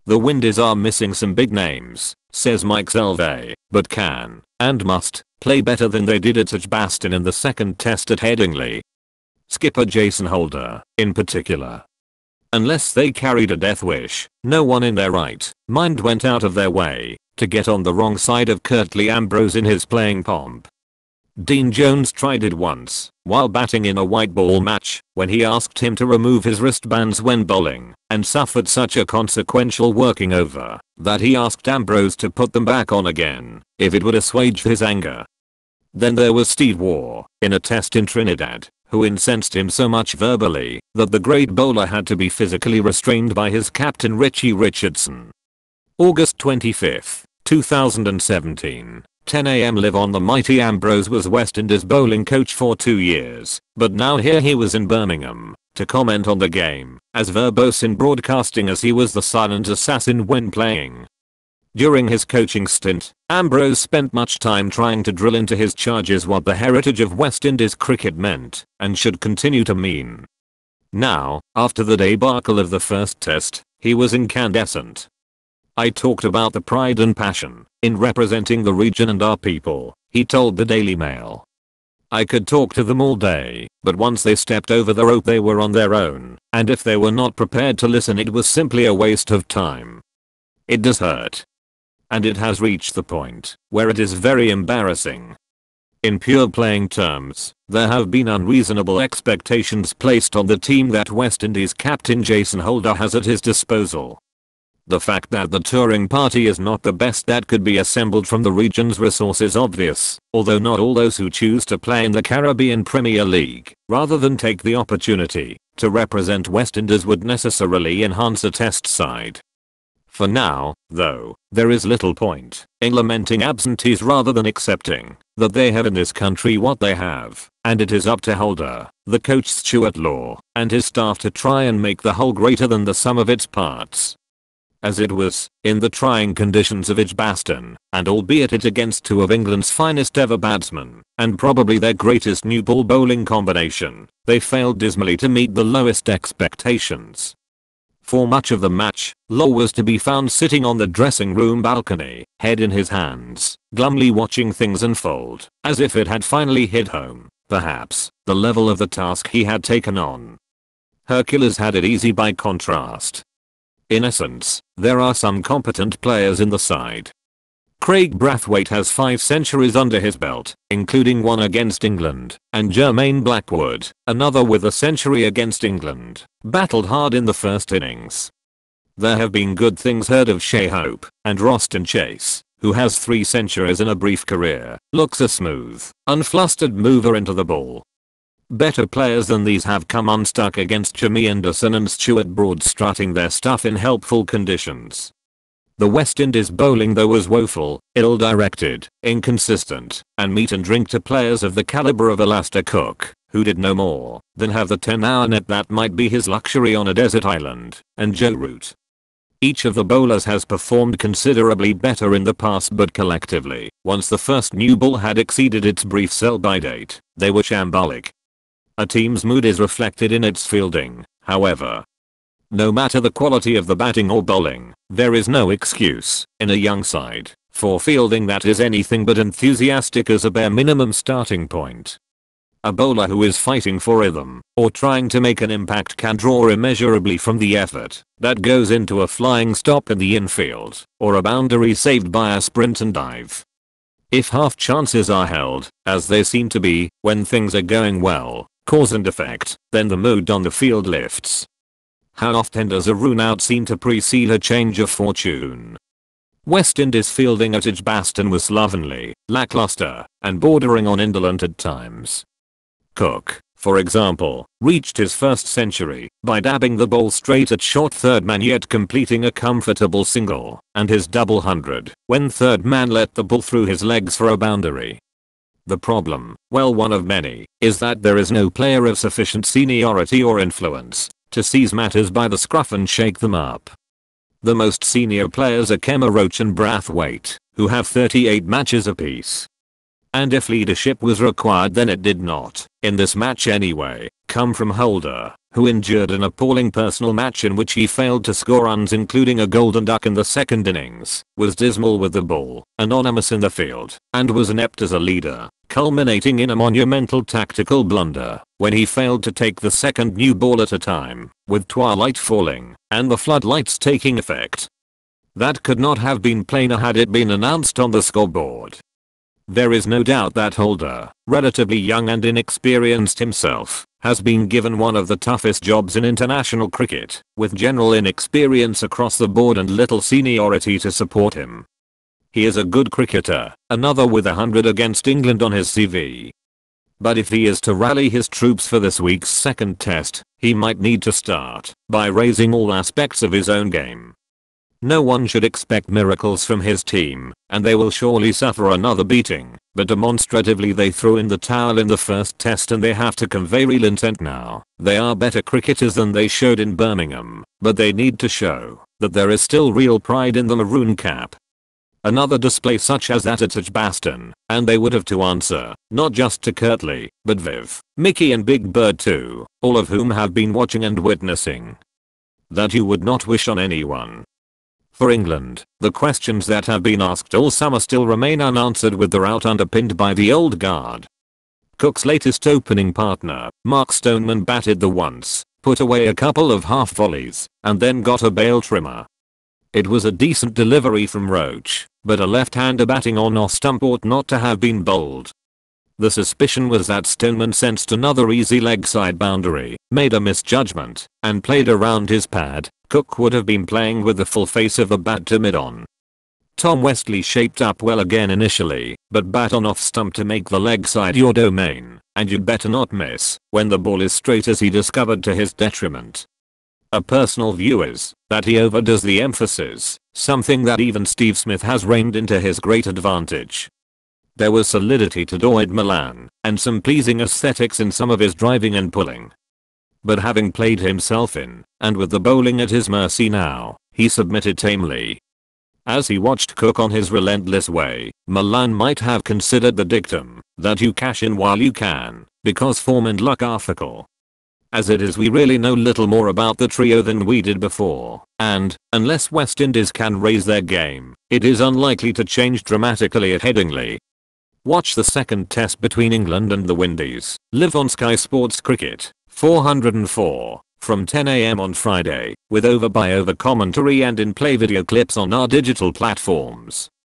The Windies are missing some big names, says Mike Selvey, but can, and must, play better than they did at Edgbaston in the second test at Headingley. Skipper Jason Holder, in particular. Unless they carried a death wish, no one in their right mind went out of their way to get on the wrong side of Curtly Ambrose in his playing pomp. Dean Jones tried it once, while batting in a white ball match, when he asked him to remove his wristbands when bowling, and suffered such a consequential working over, that he asked Ambrose to put them back on again, if it would assuage his anger. Then there was Steve Waugh, in a test in Trinidad, who incensed him so much verbally, that the great bowler had to be physically restrained by his captain Richie Richardson. August 25, 2017. 10 AM. Live on. The mighty Ambrose was West Indies bowling coach for 2 years, but now here he was in Birmingham to comment on the game, as verbose in broadcasting as he was the silent assassin when playing. During his coaching stint, Ambrose spent much time trying to drill into his charges what the heritage of West Indies cricket meant and should continue to mean. Now, after the debacle of the first test, he was incandescent. "I talked about the pride and passion in representing the region and our people," he told the Daily Mail. "I could talk to them all day, but once they stepped over the rope they were on their own, and if they were not prepared to listen it was simply a waste of time. It does hurt. And it has reached the point where it is very embarrassing. In pure playing terms, there have been unreasonable expectations placed on the team that West Indies captain Jason Holder has at his disposal. The fact that the touring party is not the best that could be assembled from the region's resource is obvious, although not all those who choose to play in the Caribbean Premier League, rather than take the opportunity to represent West Indies would necessarily enhance a test side. For now, though, there is little point in lamenting absentees rather than accepting that they have in this country what they have, and it is up to Holder, the coach Stuart Law, and his staff to try and make the whole greater than the sum of its parts. As it was, in the trying conditions of Edgbaston, and albeit it against two of England's finest ever batsmen, and probably their greatest new ball bowling combination, they failed dismally to meet the lowest expectations. For much of the match, Law was to be found sitting on the dressing room balcony, head in his hands, glumly watching things unfold, as if it had finally hit home, perhaps, the level of the task he had taken on. Hercules had it easy by contrast. In essence, there are some competent players in the side. Craig Brathwaite has 5 centuries under his belt, including one against England, and Jermaine Blackwood, another with a century against England, battled hard in the first innings. There have been good things heard of Shea Hope, and Roston Chase, who has 3 centuries in a brief career, looks a smooth, unflustered mover into the ball. Better players than these have come unstuck against Jimmy Anderson and Stuart Broad strutting their stuff in helpful conditions. The West Indies bowling though was woeful, ill-directed, inconsistent, and meat and drink to players of the caliber of Alastair Cook, who did no more than have the 10-hour net that might be his luxury on a desert island, and Joe Root. Each of the bowlers has performed considerably better in the past, but collectively, once the first new ball had exceeded its brief sell-by date, they were shambolic. A team's mood is reflected in its fielding, however. No matter the quality of the batting or bowling, there is no excuse, in a young side, for fielding that is anything but enthusiastic as a bare minimum starting point. A bowler who is fighting for rhythm, or trying to make an impact can draw immeasurably from the effort that goes into a flying stop in the infield, or a boundary saved by a sprint and dive. If half chances are held, as they seem to be, when things are going well, cause and effect, then the mood on the field lifts. How often does a run out seem to precede a change of fortune? West Indies fielding at Edgbaston was slovenly, lackluster, and bordering on indolent at times. Cook, for example, reached his first century by dabbing the ball straight at short third man yet completing a comfortable single, and his double hundred when third man let the ball through his legs for a boundary. The problem, well one of many, is that there is no player of sufficient seniority or influence to seize matters by the scruff and shake them up. The most senior players are Kemmer Roach and Brathwaite, who have 38 matches apiece. And if leadership was required then it did not, in this match anyway, come from Holder, who endured an appalling personal match in which he failed to score runs including a golden duck in the second innings, was dismal with the ball, anonymous in the field, and was inept as a leader, culminating in a monumental tactical blunder when he failed to take the second new ball at a time, with twilight falling and the floodlights taking effect. That could not have been plainer had it been announced on the scoreboard. There is no doubt that Holder, relatively young and inexperienced himself, has been given one of the toughest jobs in international cricket, with general inexperience across the board and little seniority to support him. He is a good cricketer, another with 100 against England on his CV. But if he is to rally his troops for this week's second test, he might need to start by raising all aspects of his own game. No one should expect miracles from his team, and they will surely suffer another beating, but demonstratively they threw in the towel in the first test and they have to convey real intent now. They are better cricketers than they showed in Birmingham, but they need to show that there is still real pride in the maroon cap. Another display such as that at Edgbaston, and they would have to answer, not just to Kirtley, but Viv, Mickey and Big Bird too, all of whom have been watching and witnessing. That you would not wish on anyone. For England, the questions that have been asked all summer still remain unanswered with the rout underpinned by the old guard. Cook's latest opening partner, Mark Stoneman batted the once, put away a couple of half volleys, and then got a bail trimmer. It was a decent delivery from Roach, but a left-hander batting on off stump ought not to have been bowled. The suspicion was that Stoneman sensed another easy leg side boundary, made a misjudgment, and played around his pad. Cook would have been playing with the full face of a bat to mid-on. Tom Westley shaped up well again initially, but bat on off stump to make the leg side your domain, and you'd better not miss when the ball is straight, as he discovered to his detriment. A personal view is that he overdoes the emphasis, something that even Steve Smith has reined into his great advantage. There was solidity to Doyd Malan, and some pleasing aesthetics in some of his driving and pulling. But having played himself in, and with the bowling at his mercy now, he submitted tamely. As he watched Cook on his relentless way, Malan might have considered the dictum that you cash in while you can, because form and luck are fickle. As it is, we really know little more about the trio than we did before, and, unless West Indies can raise their game, it is unlikely to change dramatically at Headingley. Watch the second test between England and the Windies, live on Sky Sports Cricket, 404, from 10 AM on Friday, with over-by-over commentary and in-play video clips on our digital platforms.